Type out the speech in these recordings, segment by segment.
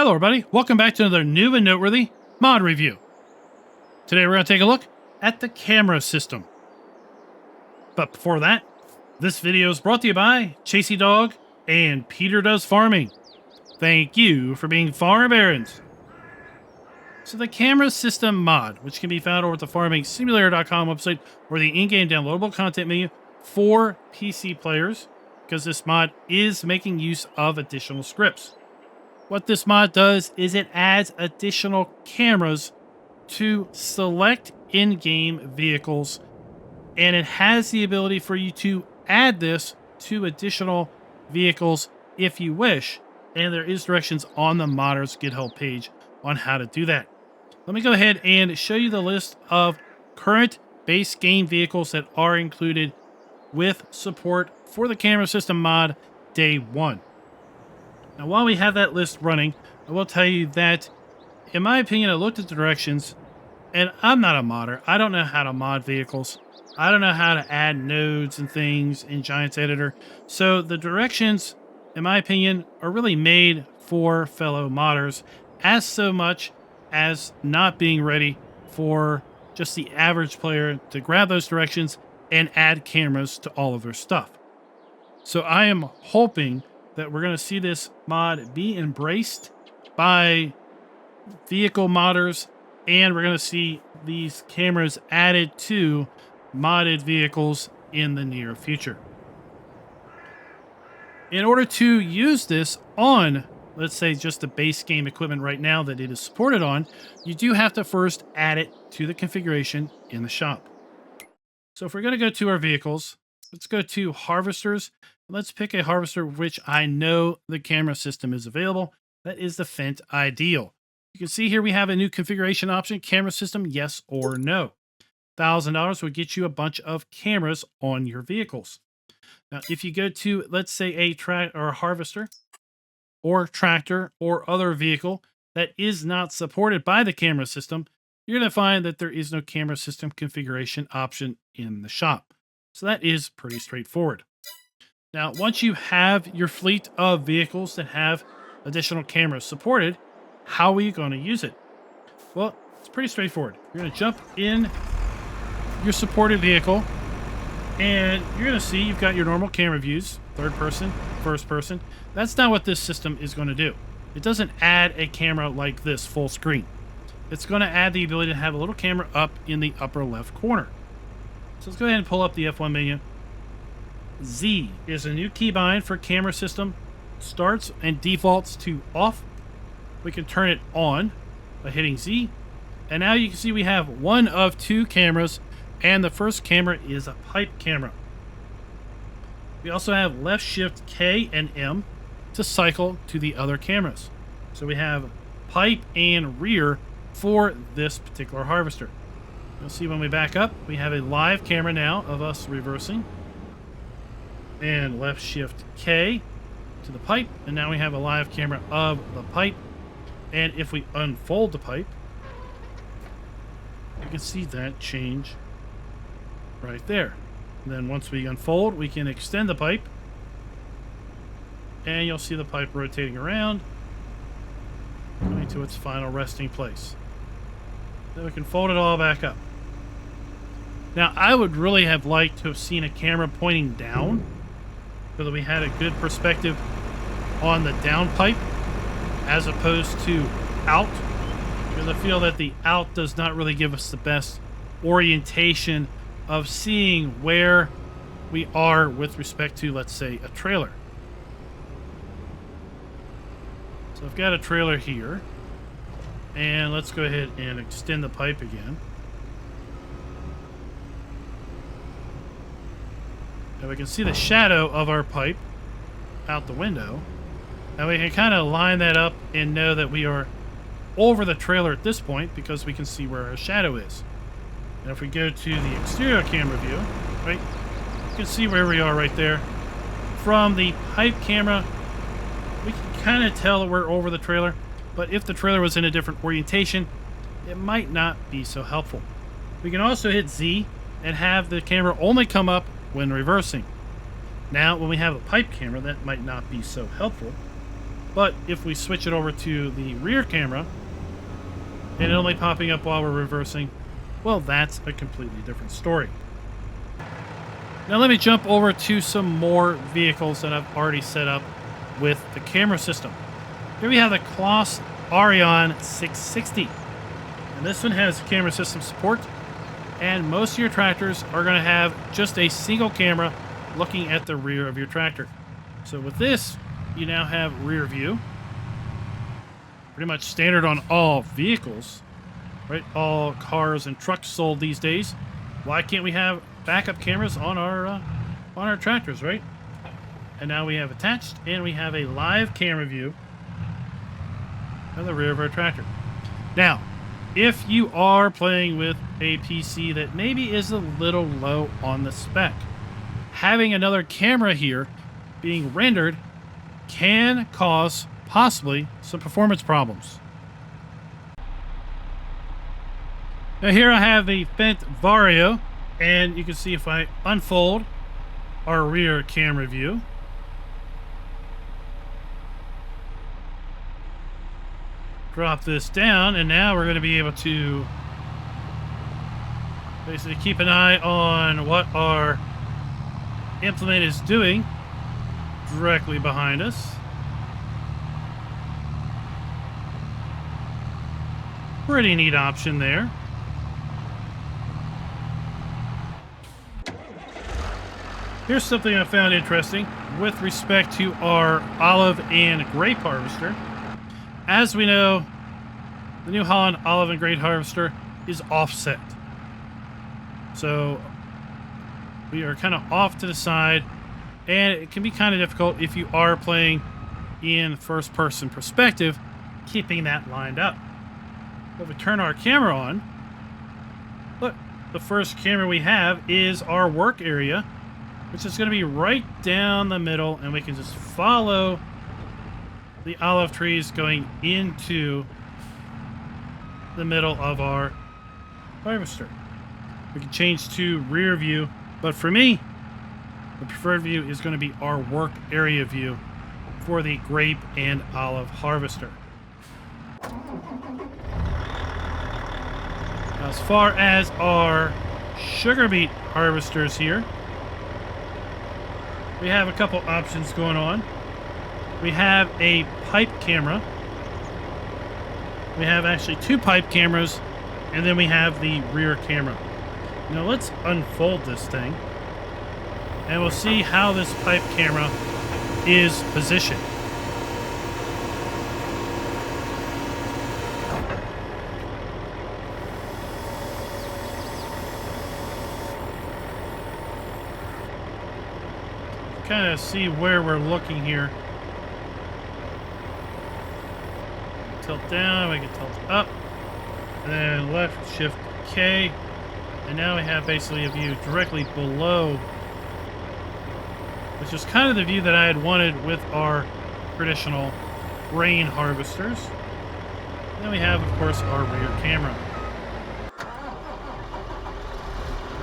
Hello everybody, welcome back to another new and noteworthy mod review. Today we're going to take a look at the camera system. But before that, this video is brought to you by Chasey Dog and Peter Does Farming. Thank you for being farm barons. So the camera system mod, which can be found over at the farmingsimulator.com website or the in-game downloadable content menu for PC players, because this mod is making use of additional scripts. What this mod does is it adds additional cameras to select in-game vehicles, and it has the ability for you to add this to additional vehicles if you wish, and there is directions on the modder's GitHub page on how to do that. Let me go ahead and show you the list of current base game vehicles that are included with support for the camera system mod day one. Now, while we have that list running, I will tell you that, in my opinion, I looked at the directions, and I'm not a modder. I don't know how to mod vehicles. I don't know how to add nodes and things in Giants Editor. So the directions, in my opinion, are really made for fellow modders, as so much as not being ready for just the average player to grab those directions and add cameras to all of their stuff. So I am hoping that we're going to see this mod be embraced by vehicle modders, and we're going to see these cameras added to modded vehicles in the near future. In order to use this on, let's say, just the base game equipment right now that it is supported on, you do have to first add it to the configuration in the shop. So if we're going to go to our vehicles, let's go to harvesters. Let's pick a harvester which I know the camera system is available. That is the Fendt Ideal. You can see here we have a new configuration option, camera system, yes or no. $1,000 would get you a bunch of cameras on your vehicles. Now, if you go to, let's say, a harvester or tractor or other vehicle that is not supported by the camera system, you're going to find that there is no camera system configuration option in the shop. So that is pretty straightforward. Now, once you have your fleet of vehicles that have additional cameras supported, how are you going to use it? Well, it's pretty straightforward. You're going to jump in your supported vehicle, and you're going to see you've got your normal camera views, third person, first person. That's not what this system is going to do. It doesn't add a camera like this full screen. It's going to add the ability to have a little camera up in the upper left corner. So let's go ahead and pull up the F1 menu. Z is a new keybind for camera system. Starts and defaults to off. We can turn it on by hitting Z. And now you can see we have one of two cameras, and the first camera is a pipe camera. We also have left shift K and M to cycle to the other cameras. So we have pipe and rear for this particular harvester. You'll see when we back up, we have a live camera now of us reversing. And left shift K to the pipe, and now we have a live camera of the pipe. And if we unfold the pipe, you can see that change right there. And then once we unfold, we can extend the pipe, and you'll see the pipe rotating around, going to its final resting place. Then we can fold it all back up. Now, I would really have liked to have seen a camera pointing down, so that we had a good perspective on the down pipe as opposed to out, because I feel that the out does not really give us the best orientation of seeing where we are with respect to, let's say, a trailer. So I've got a trailer here, and let's go ahead and extend the pipe again. And we can see the shadow of our pipe out the window. And we can kind of line that up and know that we are over the trailer at this point, because we can see where our shadow is. And if we go to the exterior camera view, right, you can see where we are right there. From the pipe camera, we can kind of tell that we're over the trailer, but if the trailer was in a different orientation, it might not be so helpful. We can also hit Z and have the camera only come up when reversing. Now, when we have a pipe camera, that might not be so helpful. But if we switch it over to the rear camera, and it only popping up while we're reversing, well, that's a completely different story. Now let me jump over to some more vehicles that I've already set up with the camera system. Here we have the Kloss Arion 660. And this one has camera system support, and most of your tractors are going to have just a single camera looking at the rear of your tractor. So with this, you now have rear view. Pretty much standard on all vehicles, right? All cars and trucks sold these days. Why can't we have backup cameras on our tractors, right? And now we have attached, and we have a live camera view of the rear of our tractor. Now, if you are playing with a PC that maybe is a little low on the spec, having another camera here being rendered can cause possibly some performance problems. Now here I have the Fendt Vario, and you can see if I unfold our rear camera view, drop this down, and now we're going to be able to basically keep an eye on what our implement is doing directly behind us. Pretty neat option there. Here's something I found interesting with respect to our olive and grape harvester. As we know, the New Holland olive and grape harvester is offset. So we are kind of off to the side, and it can be kind of difficult if you are playing in first-person perspective, keeping that lined up. If we turn our camera on, look, the first camera we have is our work area, which is going to be right down the middle, and we can just follow the olive trees going into the middle of our harvester. We can change to rear view, but for me, the preferred view is going to be our work area view for the grape and olive harvester. Now, as far as our sugar beet harvesters here, we have a couple options going on. We have a pipe camera. We have actually two pipe cameras, and then we have the rear camera. Now let's unfold this thing, and we'll see how this pipe camera is positioned. Kind of see where we're looking here. Tilt down, we can tilt up, and then left shift K, and now we have basically a view directly below, which is kind of the view that I had wanted with our traditional grain harvesters. And then we have, of course, our rear camera.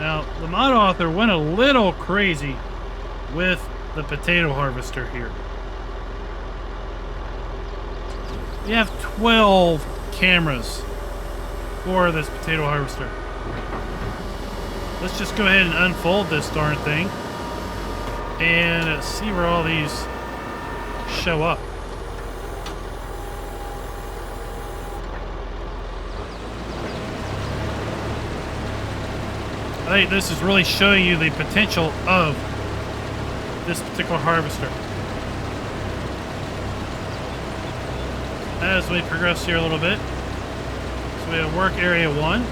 Now, the mod author went a little crazy with the potato harvester here. We have 12 cameras for this potato harvester. Let's just go ahead and unfold this darn thing and see where all these show up. I think this is really showing you the potential of this particular harvester. As we progress here a little bit, so we have work area 1.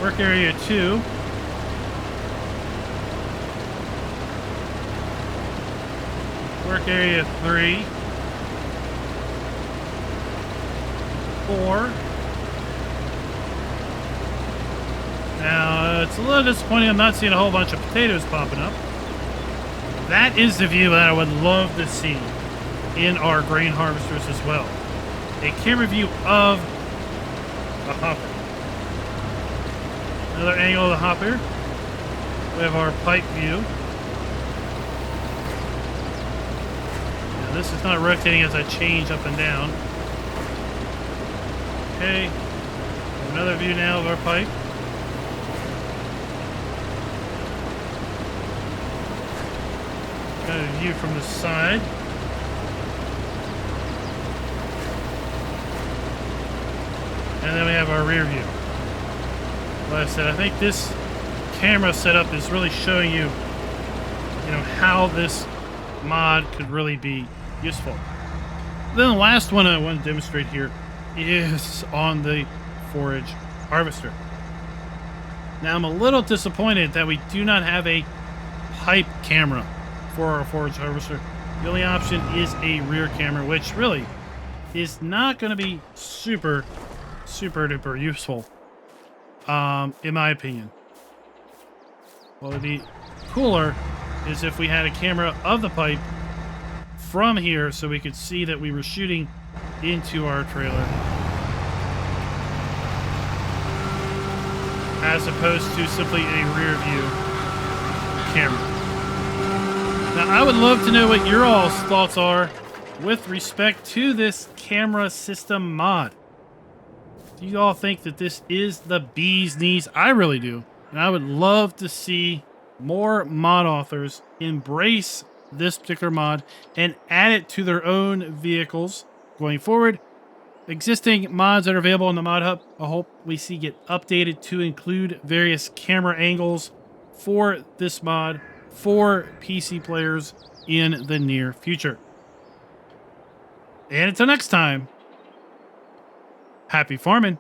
Work area 2. Work area 3. 4. Now, it's a little disappointing I'm not seeing a whole bunch of potatoes popping up. That is the view that I would love to see in our grain harvesters as well. A camera view of the hopper. Another angle of the hopper. We have our pipe view. Now, this is not rotating as I change up and down. Okay. Another view now of our pipe. Got a view from the side. And then we have our rear view. Like I said, I think this camera setup is really showing you, how this mod could really be useful. Then the last one I want to demonstrate here is on the forage harvester. Now I'm a little disappointed that we do not have a pipe camera for our forage harvester. The only option is a rear camera, which really is not going to be super duper useful, in my opinion. What would be cooler is if we had a camera of the pipe from here so we could see that we were shooting into our trailer, as opposed to simply a rear view camera. Now, I would love to know what your all's thoughts are with respect to this camera system mod. Do you all think that this is the bee's knees? I really do. And I would love to see more mod authors embrace this particular mod and add it to their own vehicles going forward. Existing mods that are available on the Mod Hub, I hope we see get updated to include various camera angles for this mod for PC players in the near future. And until next time, happy farming.